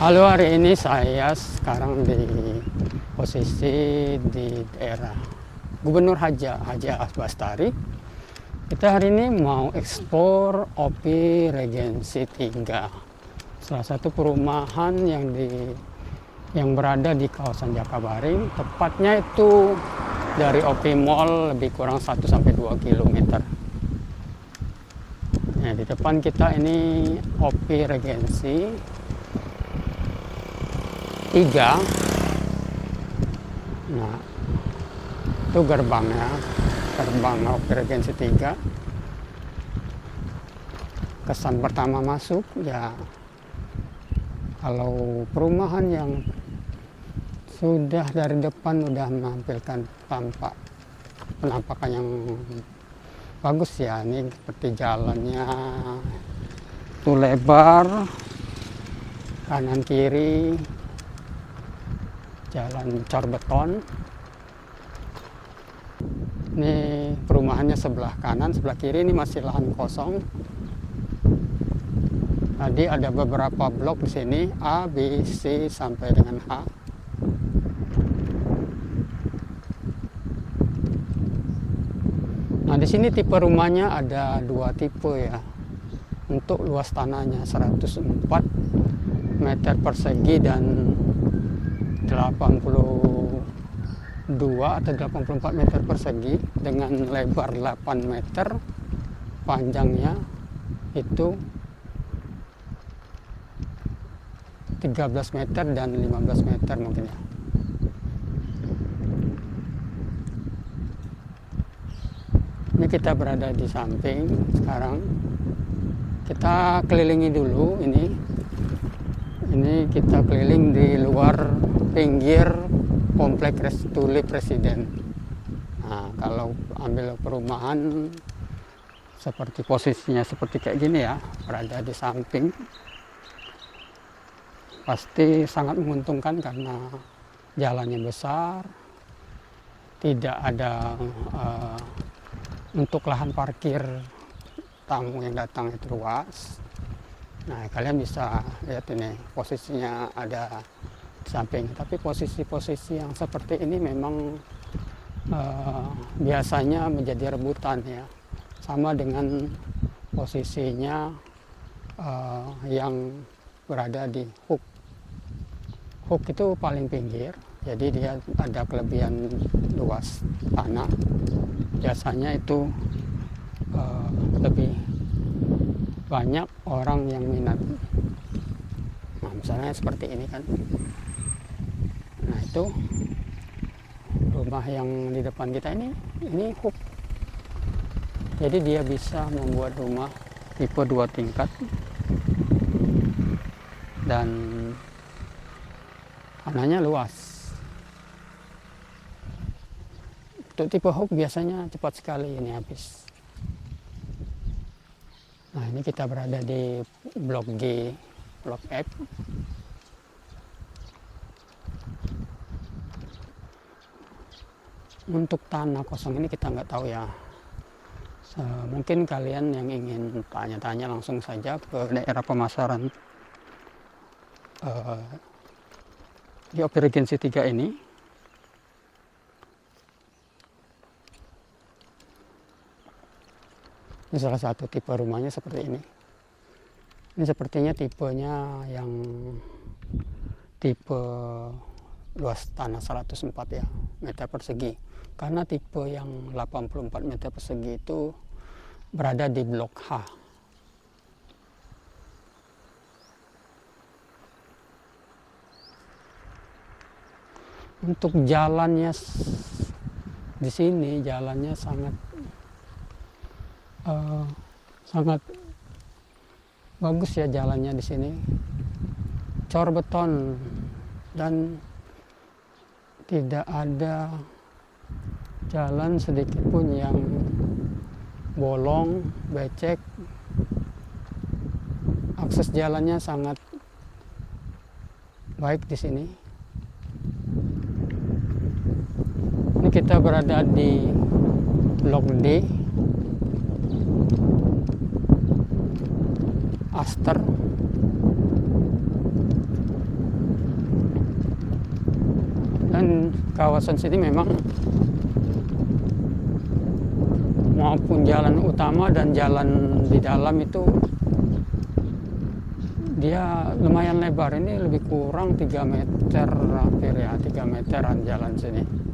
Halo, hari ini saya sekarang di posisi di daerah Gubernur Haji Bastari. Kita hari ini mau eksplor OPI Regency 3, salah satu perumahan yang berada di kawasan Jakabaring. Tepatnya itu dari OPI Mall lebih kurang 1-2 km. Nah, di depan kita ini OPI Regency 3. Nah, itu gerbangnya, gerbang OPI Regency 3. Kesan pertama masuk ya, kalau perumahan yang sudah dari depan udah menampilkan penampakan yang bagus ya. Ini seperti jalannya itu lebar, kanan kiri jalan cor beton. Ini perumahannya sebelah kanan, sebelah kiri ini masih lahan kosong. Tadi ada beberapa blok di sini, A, B, C sampai dengan H. Nah, di sini tipe rumahnya ada 2 tipe ya. Untuk luas tanahnya 104 meter persegi dan 82 atau 84 meter persegi dengan lebar 8 meter, panjangnya itu 13 meter dan 15 meter mungkin ya. Ini kita berada di samping sekarang. Kita kelilingi dulu ini kita keliling di luar pinggir komplek Tulip Presiden. Nah, kalau ambil perumahan seperti posisinya seperti kayak gini ya, berada di samping, pasti sangat menguntungkan karena jalannya besar, tidak ada untuk lahan parkir tamu yang datang itu luas. Nah, kalian bisa lihat ini posisinya ada di samping. Tapi posisi-posisi yang seperti ini memang biasanya menjadi rebutan ya. Sama dengan posisinya yang berada di hook. Hook itu paling pinggir, jadi dia ada kelebihan luas tanah. Biasanya itu lebih banyak orang yang minat. Nah, misalnya seperti ini kan. Nah, itu rumah yang di depan kita ini hook. Jadi dia bisa membuat rumah tipe 2 tingkat dan tanahnya luas. Untuk tipe hook biasanya cepat sekali ini habis. Nah, ini kita berada di blok G, blok F. Untuk tanah kosong ini kita nggak tahu ya. Mungkin kalian yang ingin tanya-tanya langsung saja ke daerah pemasaran di OPI Regency 3 ini. Ini salah satu tipe rumahnya seperti ini. Ini sepertinya tipenya yang tipe luas tanah 104 ya, meter persegi. Karena tipe yang 84 meter persegi itu berada di blok H. Untuk jalannya di sini, jalannya sangat bagus ya jalannya di sini. Cor beton dan tidak ada jalan sedikit pun yang bolong, becek. Akses jalannya sangat baik di sini. Ini kita berada di blok D, Aster. kawasan sini memang maupun jalan utama dan jalan di dalam itu dia lumayan lebar. Ini lebih kurang 3 meter hampir ya, 3 meteran jalan sini.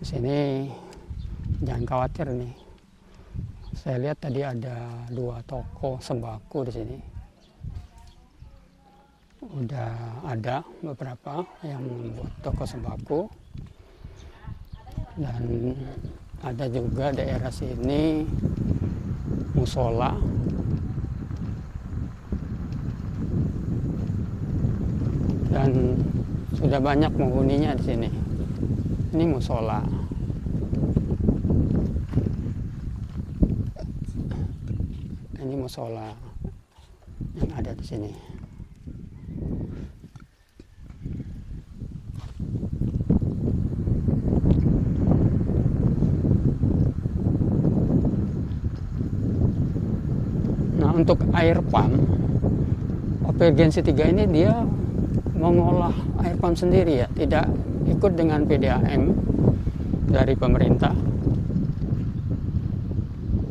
Sini jangan khawatir nih. Saya lihat tadi ada 2 toko sembako di sini. Udah ada beberapa yang membuat toko sembako. Dan ada juga daerah sini musola. Dan sudah banyak penghuninya di sini. Ini musola. Ini musola yang ada di sini. Nah, untuk air pump Operagensi 3 ini dia mengolah air pump sendiri ya, tidak ikut dengan PDAM dari pemerintah.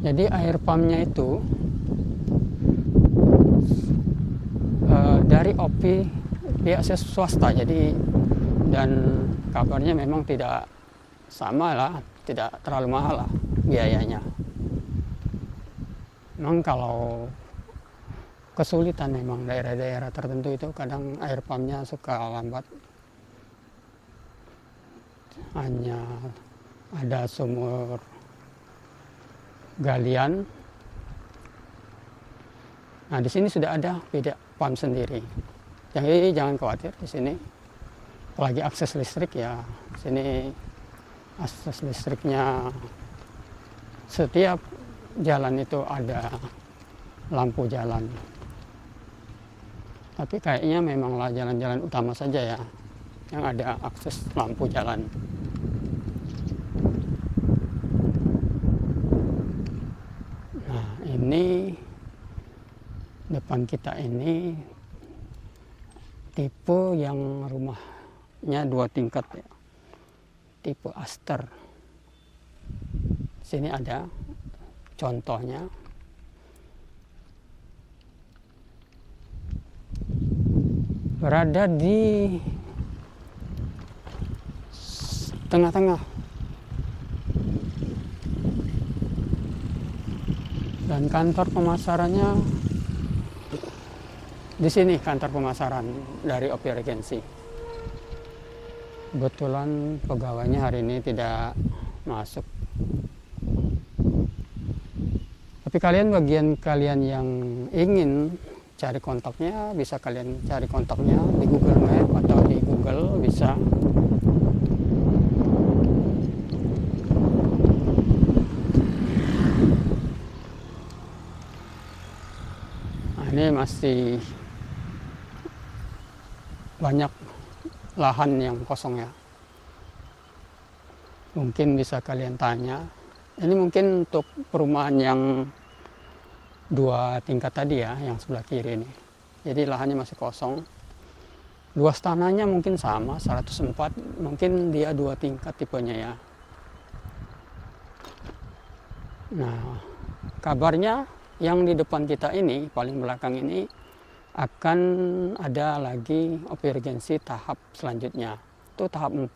Jadi air pumpnya itu dari OPI pihak swasta, jadi dan kabarnya memang tidak sama lah, tidak terlalu mahal lah biayanya. Memang kalau kesulitan memang daerah-daerah tertentu itu kadang air pumpnya suka lambat. Hanya ada sumur galian. Nah, di sini sudah ada beda pump sendiri. Jadi jangan khawatir di sini. Apalagi akses listrik ya, di sini akses listriknya setiap jalan itu ada lampu jalan. Tapi kayaknya memanglah jalan-jalan utama saja ya yang ada akses lampu jalan. Nah, ini depan kita ini tipe yang rumahnya 2 tingkat ya, tipe Aster. Sini ada contohnya. Berada di tengah-tengah. Dan kantor pemasarannya di sini, kantor pemasaran dari Operagensi. Kebetulan pegawainya hari ini tidak masuk. Tapi bagian kalian yang ingin cari kontaknya, bisa kalian cari kontaknya di Google Map atau di Google bisa. Nah, ini masih banyak lahan yang kosong ya. Mungkin bisa kalian tanya. Ini mungkin untuk perumahan yang 2 tingkat tadi ya, yang sebelah kiri ini. Jadi lahannya masih kosong. Luas tanahnya mungkin sama, 104. Mungkin dia 2 tingkat tipenya ya. Nah, kabarnya yang di depan kita ini, paling belakang ini, akan ada lagi Operagensi tahap selanjutnya. Itu tahap 4,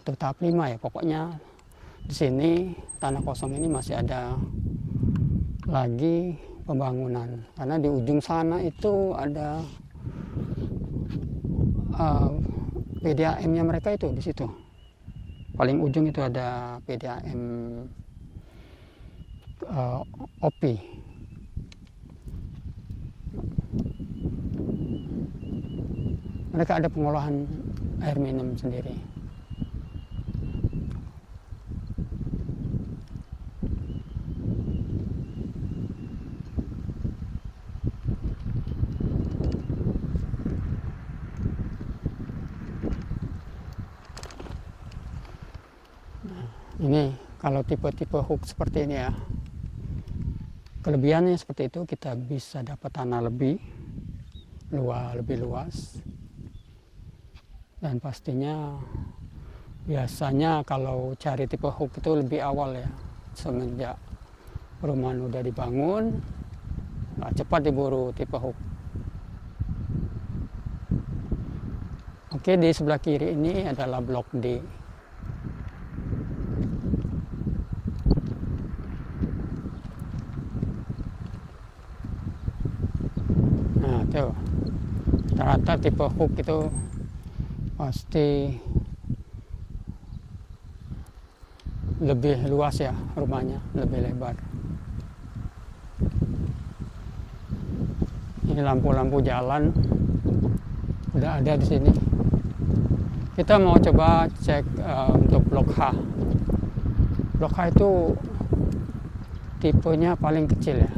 itu tahap 5 ya. Pokoknya di sini tanah kosong ini masih ada lagi pembangunan, karena di ujung sana itu ada PDAM-nya mereka itu di situ. Paling ujung itu ada PDAM OPI. Mereka ada pengolahan air minum sendiri. Kalau tipe-tipe hook seperti ini ya, kelebihannya seperti itu, kita bisa dapat tanah lebih luas, dan pastinya biasanya kalau cari tipe hook itu lebih awal ya, semenjak perumahan udah dibangun, cepat diburu tipe hook. Oke, di sebelah kiri ini adalah blok D. Nah, tuh. Rata-rata tipe hook itu pasti lebih luas ya, rumahnya lebih lebar. Ini lampu-lampu jalan udah ada di sini. Kita mau coba cek untuk blok H. Blok H itu tipenya paling kecil ya.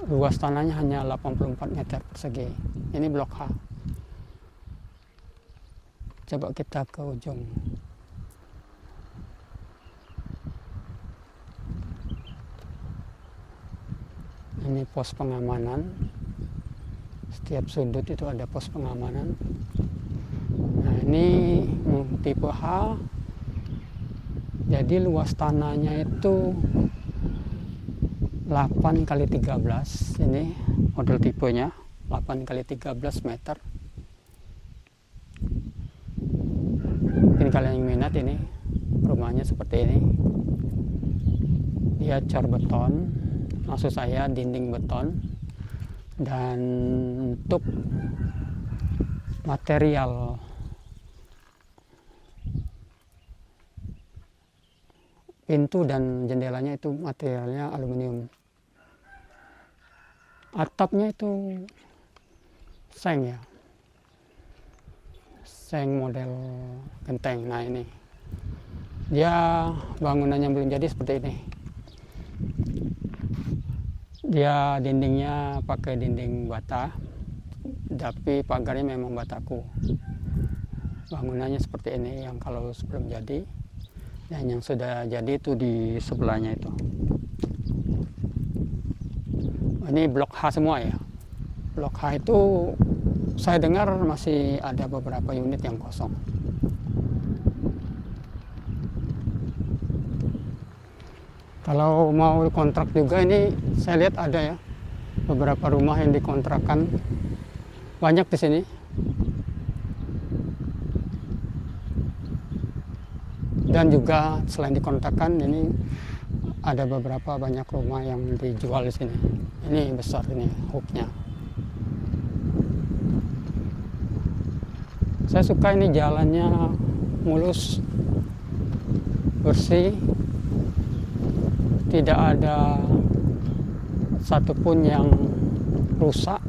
Luas tanahnya hanya 84 meter persegi. Ini blok H. Coba kita ke ujung. Ini pos pengamanan. Setiap sudut itu ada pos pengamanan. Nah, ini tipe H. Jadi luas tanahnya itu 8 kali 13. Ini model tipenya 8 kali 13 meter. Mungkin kalian yang minat, ini rumahnya seperti ini. Dia cor beton, maksud saya dinding beton. Dan untuk material pintu dan jendelanya itu materialnya aluminium. Atapnya itu seng ya, seng model genteng. Nah, ini dia bangunannya belum jadi seperti ini. Dia dindingnya pakai dinding bata, tapi pagarnya memang bataku. Bangunannya seperti ini yang kalau sebelum jadi, dan yang sudah jadi itu di sebelahnya itu. Ini blok H semua ya. Blok H itu saya dengar masih ada beberapa unit yang kosong. Kalau mau kontrak juga, ini saya lihat ada ya beberapa rumah yang dikontrakkan, banyak di sini. Dan juga selain dikontrakkan, ini ada beberapa banyak rumah yang dijual di sini. Ini besar ini hooknya. Saya suka ini jalannya mulus, bersih. Tidak ada satupun yang rusak.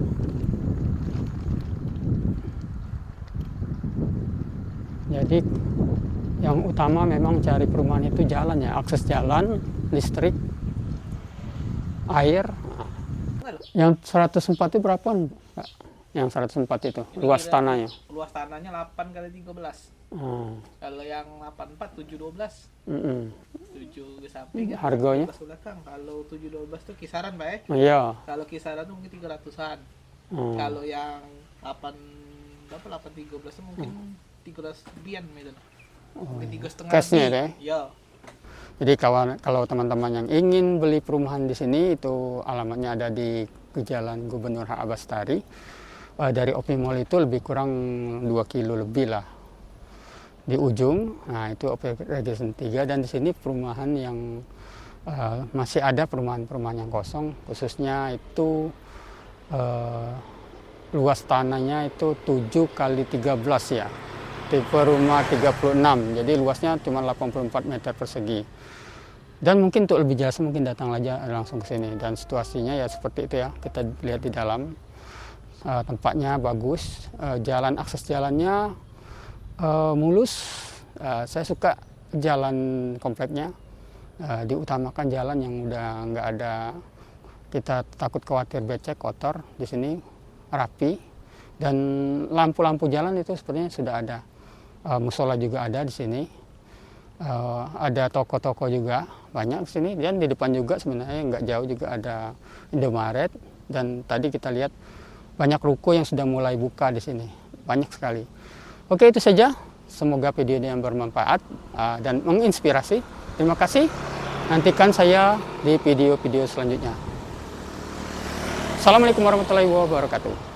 Jadi yang utama memang cari perumahan itu jalan ya, akses jalan, listrik, air. Yang 104 itu berapaan, Pak? Yang 104 itu luas tanahnya? Luas tanahnya 8 kali 13. Kalau yang 84 712. 7 ke samping, harganya ke belakang. Kalau 712 tuh kisaran, Pak ya. Iya. Kalau kisaran tuh mungkin 300-an. Kalau yang 813 tuh mungkin 300 lebihan gitu. Mungkin 3,5. Cashnya deh. Iya. Jadi kalau teman-teman yang ingin beli perumahan di sini, itu alamatnya ada di Jalan Gubernur H.A. Bastari. Dari Opi Mall itu lebih kurang 2 kilo lebih lah di ujung. Nah, itu Opi Regency 3, dan di sini perumahan yang masih ada perumahan-perumahan yang kosong, khususnya itu luas tanahnya itu 7 kali 13 ya. Tipe rumah 36, jadi luasnya cuma 84 meter persegi. Dan mungkin untuk lebih jelas mungkin datang aja langsung ke sini. Dan situasinya ya seperti itu ya, kita lihat di dalam. Tempatnya bagus, jalan, akses jalannya mulus. Saya suka jalan kompleknya, diutamakan jalan yang udah nggak ada kita takut khawatir becek, kotor. Di sini rapi, dan lampu-lampu jalan itu sepertinya sudah ada. Musola juga ada di sini. Ada toko-toko juga banyak di sini, dan di depan juga sebenarnya nggak jauh juga ada Indomaret, dan tadi kita lihat banyak ruko yang sudah mulai buka di sini, banyak sekali. Oke, itu saja, semoga video ini yang bermanfaat dan menginspirasi. Terima kasih, nantikan saya di video-video selanjutnya. Assalamualaikum warahmatullahi wabarakatuh.